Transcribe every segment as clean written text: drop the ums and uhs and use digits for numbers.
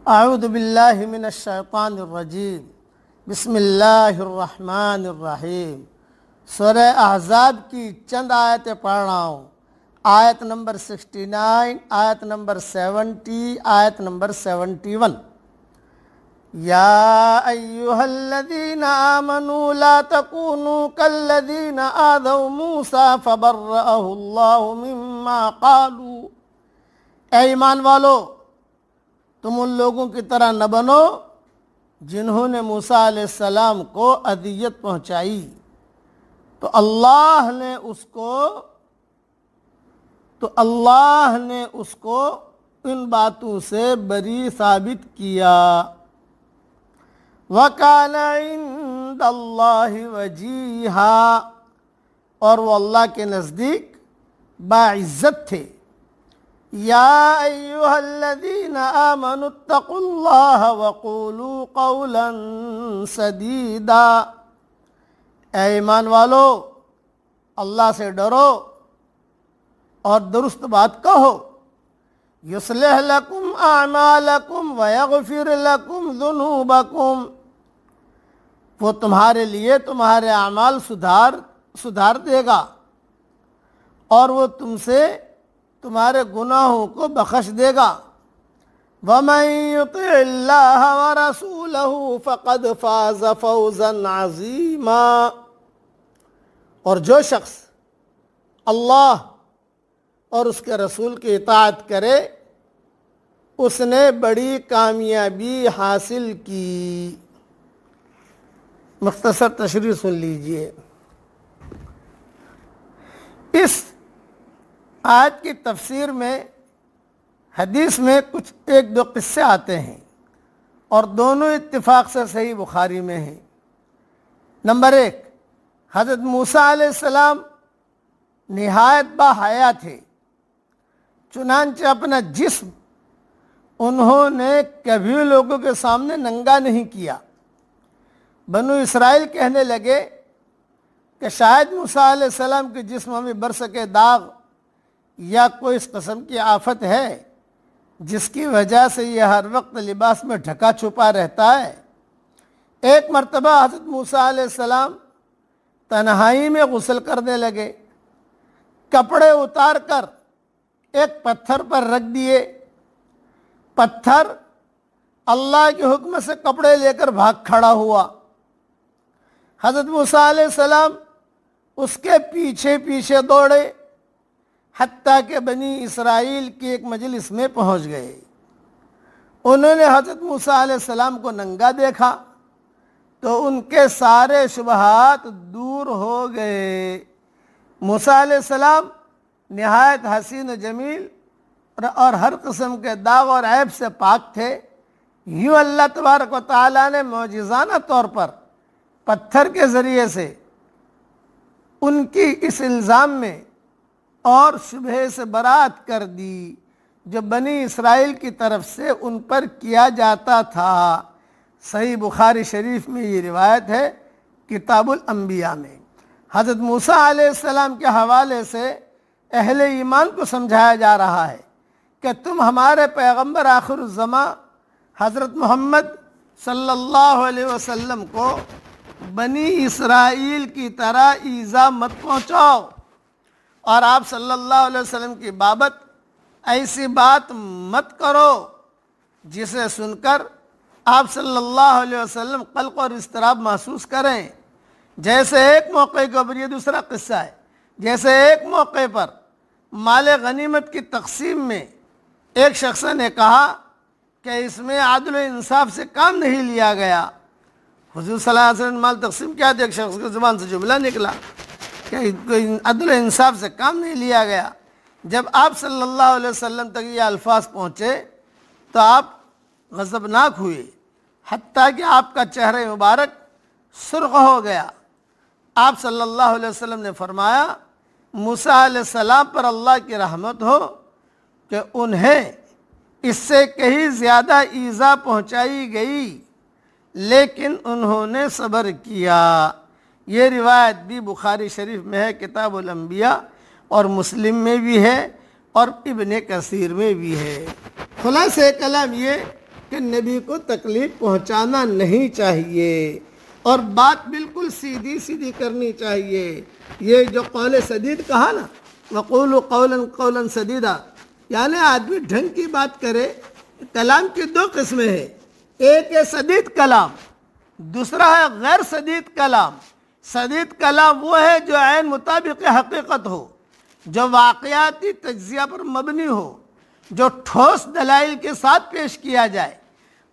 اعوذ باللہ من الشیطان الرجیم بسم اللہ الرحمن الرحیم۔ سورہ احزاب کی چند آیتیں پڑھ رہا ہوں۔ آیت نمبر 69، آیت نمبر 70، آیت نمبر 71۔ یا ایہا الذین آمنوا لا تکونوا کالذین آذوا موسیٰ فبرأہ اللہ مما قالوا۔ اے ایمان والو، تم ان لوگوں کی طرح نہ بنو جنہوں نے موسیٰ علیہ السلام کو اذیت پہنچائی، تو اللہ نے اس کو ان باتوں سے بری ثابت کیا۔ وَكَانَ عِندَ اللَّهِ وَجِيهًا، اور وہ اللہ کے نزدیک باعزت تھے۔ یا ایہا الذین آمنوا اتقوا اللہ وقولوا قولا سدیدا۔ اے ایمان والو، اللہ سے ڈرو اور درست بات کہو۔ یصلح لکم اعمالکم ویغفر لکم ذنوبکم، وہ تمہارے لیے تمہارے اعمال سدھار دے گا اور وہ تم سے تمہارے گناہوں کو بخش دے گا۔ وَمَن يُطِعِ اللَّهَ وَرَسُولَهُ فَقَدْ فَازَ فَوْزًا عَظِيمًا، اور جو شخص اللہ اور اس کے رسول کی اطاعت کرے اس نے بڑی کامیابی حاصل کی۔ مختصر تشریح سن لیجئے۔ اس آیت کی تفسیر میں حدیث میں کچھ ایک دو قصے آتے ہیں اور دونوں اتفاق سے صحیح بخاری میں ہیں۔ نمبر 1، حضرت موسیٰ علیہ السلام نہایت باحیا تھے، چنانچہ اپنا جسم انہوں نے کبھی لوگوں کے سامنے ننگا نہیں کیا۔ بنو اسرائیل کہنے لگے کہ شاید موسیٰ علیہ السلام کے جسم میں برس کے داغ یا کوئی اس قسم کی آفت ہے جس کی وجہ سے یہ ہر وقت لباس میں ڈھکا چھپا رہتا ہے۔ ایک مرتبہ حضرت موسیٰ علیہ السلام تنہائی میں غسل کرنے لگے، کپڑے اتار کر ایک پتھر پر رکھ دیے۔ پتھر اللہ کے حکم سے کپڑے لے کر بھاگ کھڑا ہوا۔ حضرت موسیٰ علیہ السلام اس کے پیچھے پیچھے دوڑے حتیٰ کہ بنی اسرائیل کی ایک مجلس میں پہنچ گئے۔ انہوں نے حضرت موسیٰ علیہ السلام کو ننگا دیکھا تو ان کے سارے شبہات دور ہو گئے۔ موسیٰ علیہ السلام نہایت حسین و جمیل اور ہر قسم کے داغ اور عیب سے پاک تھے۔ یوں اللہ تبارک و تعالیٰ نے معجزانہ طور پر پتھر کے ذریعے سے ان کی اس الزام میں اور شبہ سے برات کر دی جو بنی اسرائیل کی طرف سے ان پر کیا جاتا تھا۔ صحیح بخاری شریف میں یہ روایت ہے، کتاب الانبیاء میں۔ حضرت موسیٰ علیہ السلام کے حوالے سے اہل ایمان کو سمجھایا جا رہا ہے کہ تم ہمارے پیغمبر آخر الزماں حضرت محمد صلی اللہ علیہ وسلم کو بنی اسرائیل کی طرح ایذا مت پہنچاؤ، اور آپ صلی اللہ علیہ وسلم کی بابت ایسی بات مت کرو جسے سن کر آپ صلی اللہ علیہ وسلم قلق اور اضطراب محسوس کریں۔ جیسے ایک موقع کے اوپر، یہ دوسرا قصہ ہے، جیسے ایک موقع پر مال غنیمت کی تقسیم میں ایک شخص نے کہا کہ اس میں عدل و انصاف سے کام نہیں لیا گیا۔ حضور صلی اللہ علیہ وسلم مال تقسیم کیا تو ایک شخص کی زبان سے جملہ نکلا کہ عدل و انصاف سے کام نہیں لیا گیا۔ جب آپ صلی اللہ علیہ وسلم تک یہ الفاظ پہنچے تو آپ غضبناک ہوئے، حتیٰ کہ آپ کا چہرہ مبارک سرخ ہو گیا۔ آپ صلی اللہ علیہ وسلم نے فرمایا، موسیٰ علیہ السلام پر اللہ کی رحمت ہو کہ انہیں اس سے کہیں زیادہ ایذا پہنچائی گئی لیکن انہوں نے صبر کیا۔ یہ روایت بھی بخاری شریف میں ہے، کتاب الانبیاء، اور مسلم میں بھی ہے اور ابن کثیر میں بھی ہے۔ خلاصہ کلام یہ کہ نبی کو تکلیف پہنچانا نہیں چاہیے اور بات بالکل سیدھی سیدھی کرنی چاہیے۔ یہ جو قول سدید کہا نا، وَقُولُوا قَوْلًا قَوْلًا سَدِيدًا، یعنی آدمی ڈھنگ کی بات کرے۔ کلام کی دو قسمیں ہیں، ایک ہے سدید کلام، دوسرا ہے غیر سدید کلام۔ سدید کلام وہ ہے جو عین مطابق حقیقت ہو، جو واقعاتی تجزیہ پر مبنی ہو، جو ٹھوس دلائل کے ساتھ پیش کیا جائے۔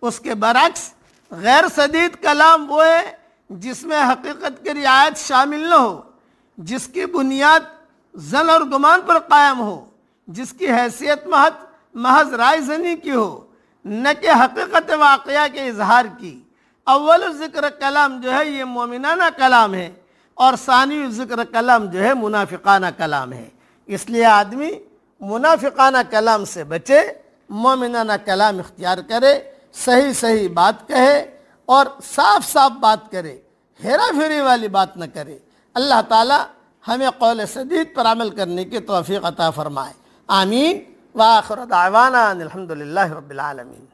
اس کے برعکس غیر سدید کلام وہ ہے جس میں حقیقت کی رعایت شامل نہ ہو، جس کی بنیاد ظن اور گمان پر قائم ہو، جس کی حیثیت محض رائے زنی کی ہو، نہ کہ حقیقت واقعہ کے اظہار کی۔ اول ذکر کلام جو ہے یہ مومنانہ کلام ہے، اور ثانی ذکر کلام جو ہے منافقانہ کلام ہے۔ اس لیے آدمی منافقانہ کلام سے بچے، مومنانہ کلام اختیار کرے، صحیح صحیح بات کہے اور صاف صاف بات کرے، ہیرا پھیری والی بات نہ کرے۔ اللہ تعالی ہمیں قول سدید پر عمل کرنے کی توفیق عطا فرمائے، آمین۔ وآخر دعوانا ان الحمد للہ رب العالمین۔